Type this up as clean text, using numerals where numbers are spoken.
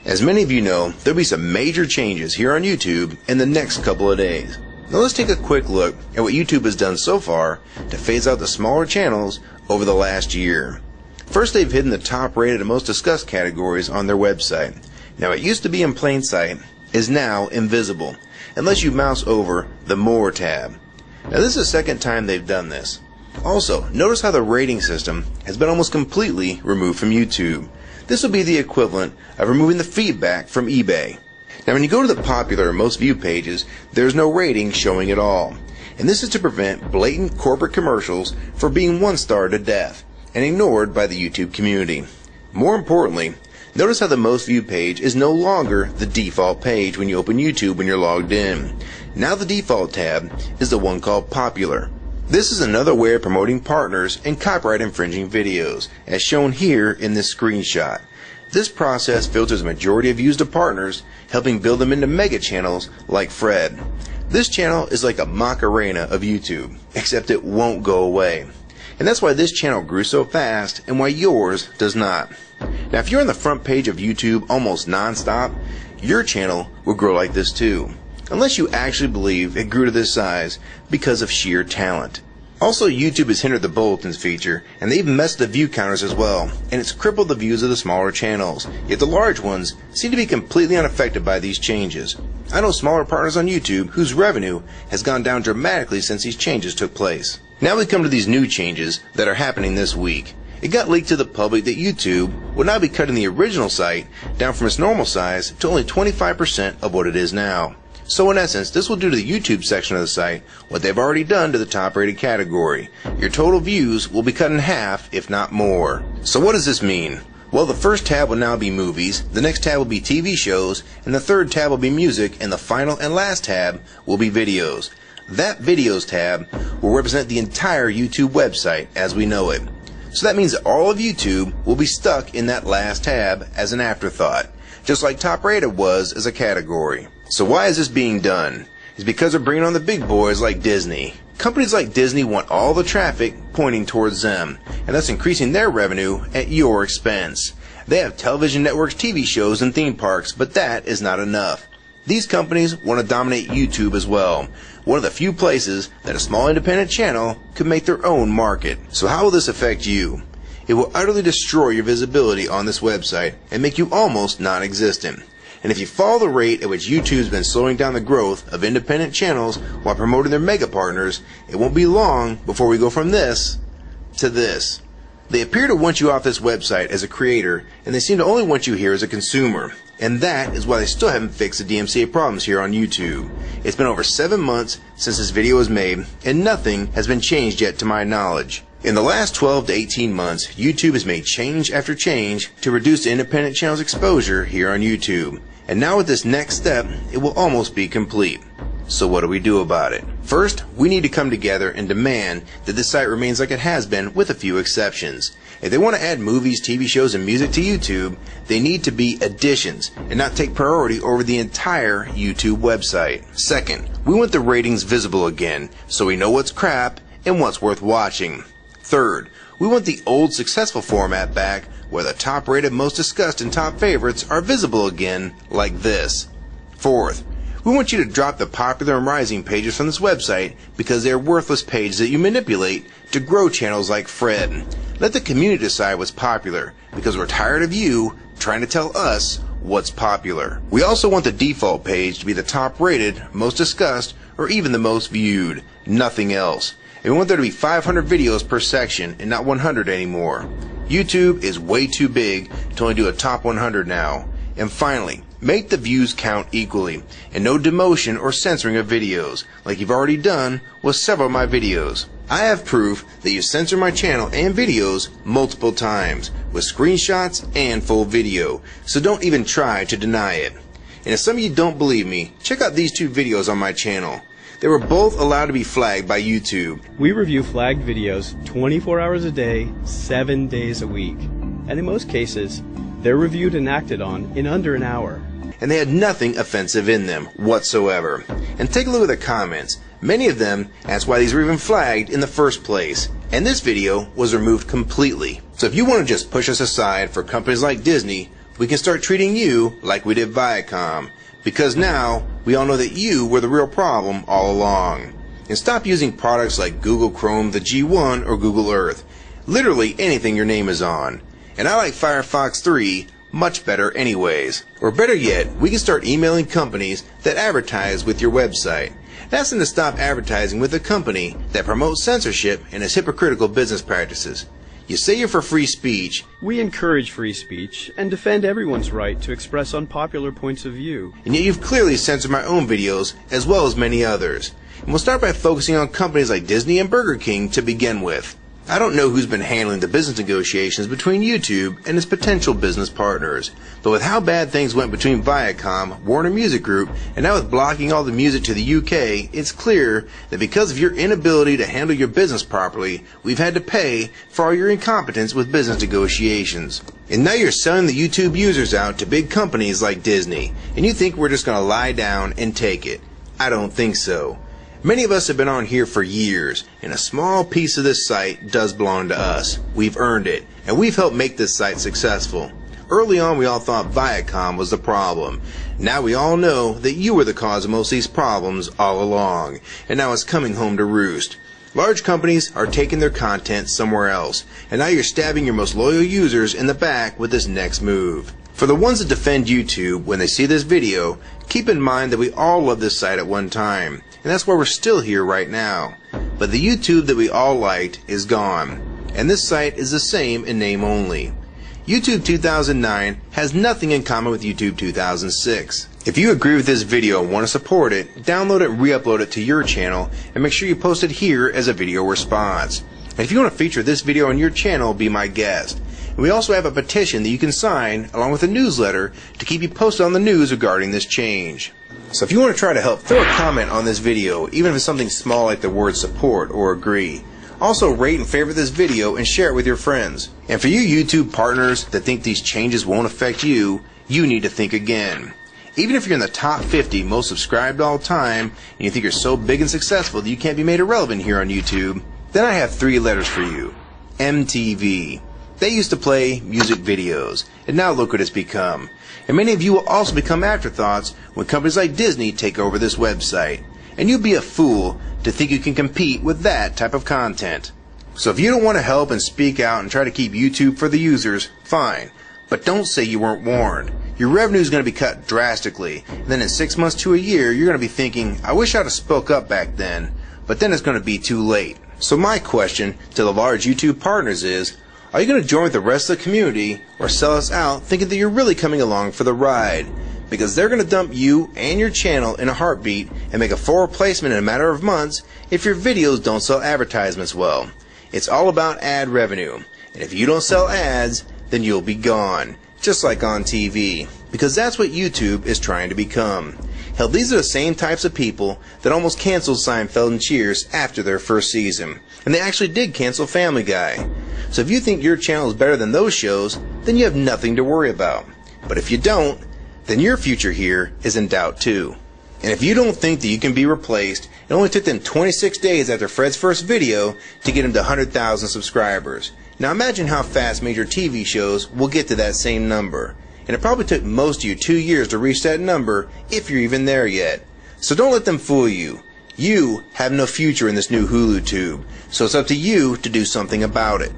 As many of you know, there'll be some major changes here on YouTube in the next couple of days. Now let's take a quick look at what YouTube has done so far to phase out the smaller channels over the last year. First, they've hidden the top rated and most discussed categories on their website. Now, it used to be in plain sight, is now invisible, unless you mouse over the More tab. Now this is the second time they've done this. Also, notice how the rating system has been almost completely removed from YouTube. This will be the equivalent of removing the feedback from eBay. Now when you go to the popular or most viewed pages, there's no rating showing at all. And this is to prevent blatant corporate commercials for being one-starred to death and ignored by the YouTube community. More importantly, notice how the most viewed page is no longer the default page when you open YouTube when you're logged in. Now the default tab is the one called Popular. This is another way of promoting partners and copyright infringing videos, as shown here in this screenshot. This process filters a majority of views to partners, helping build them into mega channels like Fred. This channel is like a Macarena of YouTube, except it won't go away. And that's why this channel grew so fast and why yours does not. Now if you're on the front page of YouTube almost non-stop, your channel will grow like this too. Unless you actually believe it grew to this size because of sheer talent. Also, YouTube has hindered the bulletins feature, and they've messed the view counters as well, and it's crippled the views of the smaller channels. Yet the large ones seem to be completely unaffected by these changes. I know smaller partners on YouTube whose revenue has gone down dramatically since these changes took place. Now we come to these new changes that are happening this week. It got leaked to the public that YouTube will now be cutting the original site down from its normal size to only 25% of what it is now. So in essence, this will do to the YouTube section of the site what they've already done to the top rated category. Your total views will be cut in half, if not more. So what does this mean? Well, the first tab will now be movies, the next tab will be TV shows, and the third tab will be music, and the final and last tab will be videos. That videos tab will represent the entire YouTube website as we know it. So that means that all of YouTube will be stuck in that last tab as an afterthought, just like top rated was as a category. So why is this being done? It's because they're bringing on the big boys like Disney. Companies like Disney want all the traffic pointing towards them, and thus increasing their revenue at your expense. They have television networks, TV shows, and theme parks, but that is not enough. These companies want to dominate YouTube as well, one of the few places that a small independent channel could make their own market. So how will this affect you? It will utterly destroy your visibility on this website and make you almost non-existent. And if you follow the rate at which YouTube's been slowing down the growth of independent channels while promoting their mega partners, it won't be long before we go from this to this. They appear to want you off this website as a creator, and they seem to only want you here as a consumer. And that is why they still haven't fixed the DMCA problems here on YouTube. It's been over 7 months since this video was made, and nothing has been changed yet to my knowledge. In the last 12 to 18 months, YouTube has made change after change to reduce the independent channel's exposure here on YouTube. And now with this next step, it will almost be complete. So what do we do about it? First, we need to come together and demand that this site remains like it has been with a few exceptions. If they want to add movies, TV shows, and music to YouTube, they need to be additions and not take priority over the entire YouTube website. Second, we want the ratings visible again so we know what's crap and what's worth watching. Third, we want the old successful format back where the top rated, most discussed, and top favorites are visible again like this. Fourth, we want you to drop the popular and rising pages from this website because they are worthless pages that you manipulate to grow channels like Fred. Let the community decide what's popular because we're tired of you trying to tell us what's popular. We also want the default page to be the top rated, most discussed, or even the most viewed. Nothing else. And we want there to be 500 videos per section and not 100 anymore. YouTube is way too big to only do a top 100 now. And finally, make the views count equally, and no demotion or censoring of videos, like you've already done with several of my videos. I have proof that you censor my channel and videos multiple times, with screenshots and full video, so don't even try to deny it. And if some of you don't believe me, check out these two videos on my channel. They were both allowed to be flagged by YouTube. We review flagged videos 24 hours a day, 7 days a week. And in most cases, They're reviewed and acted on in under an hour. And they had nothing offensive in them whatsoever. And take a look at the comments. Many of them asked why these were even flagged in the first place. And this video was removed completely. So if you want to just push us aside for companies like Disney, we can start treating you like we did Viacom. Because now, we all know that you were the real problem all along. And stop using products like Google Chrome, the G1, or Google Earth. Literally anything your name is on. And I like Firefox 3 much better anyways. Or better yet, we can start emailing companies that advertise with your website. Ask them to stop advertising with a company that promotes censorship and has hypocritical business practices. You say you're for free speech. We encourage free speech and defend everyone's right to express unpopular points of view. And yet you've clearly censored my own videos as well as many others. And we'll start by focusing on companies like Disney and Burger King to begin with. I don't know who's been handling the business negotiations between YouTube and its potential business partners, but with how bad things went between Viacom, Warner Music Group, and now with blocking all the music to the UK, it's clear that because of your inability to handle your business properly, we've had to pay for all your incompetence with business negotiations. And now you're selling the YouTube users out to big companies like Disney, and you think we're just going to lie down and take it. I don't think so. Many of us have been on here for years, and a small piece of this site does belong to us. We've earned it, and we've helped make this site successful. Early on, we all thought Viacom was the problem. Now we all know that you were the cause of most of these problems all along, and now it's coming home to roost. Large companies are taking their content somewhere else, and now you're stabbing your most loyal users in the back with this next move. For the ones that defend YouTube when they see this video, keep in mind that we all loved this site at one time, and that's why we're still here right now. But the YouTube that we all liked is gone, and this site is the same in name only. YouTube 2009 has nothing in common with YouTube 2006. If you agree with this video and want to support it, download it and re-upload it to your channel, and make sure you post it here as a video response. And if you want to feature this video on your channel, be my guest. And we also have a petition that you can sign along with a newsletter to keep you posted on the news regarding this change. So if you want to try to help, throw a comment on this video, even if it's something small like the word support or agree. Also rate and favorite this video and share it with your friends. And for you YouTube partners that think these changes won't affect you, you need to think again. Even if you're in the top 50 most subscribed all time, and you think you're so big and successful that you can't be made irrelevant here on YouTube, then I have 3 letters for you. MTV. They used to play music videos, and now look what it's become. And many of you will also become afterthoughts when companies like Disney take over this website. And you'd be a fool to think you can compete with that type of content. So if you don't want to help and speak out and try to keep YouTube for the users, fine. But don't say you weren't warned. Your revenue is going to be cut drastically, and then in 6 months to a year, you're going to be thinking, I wish I'd have spoke up back then. But then it's going to be too late. So my question to the large YouTube partners is, are you going to join with the rest of the community or sell us out thinking that you're really coming along for the ride? Because they're going to dump you and your channel in a heartbeat and make a full replacement in a matter of months if your videos don't sell advertisements well. It's all about ad revenue. And if you don't sell ads, then you'll be gone. Just like on TV. Because that's what YouTube is trying to become. Hell, these are the same types of people that almost canceled Seinfeld and Cheers after their first season. And they actually did cancel Family Guy. So if you think your channel is better than those shows, then you have nothing to worry about. But if you don't, then your future here is in doubt too. And if you don't think that you can be replaced, it only took them 26 days after Fred's first video to get him to 100,000 subscribers. Now imagine how fast major TV shows will get to that same number. And it probably took most of you 2 years to reach that number, if you're even there yet. So don't let them fool you. You have no future in this new Hulu tube, so it's up to you to do something about it.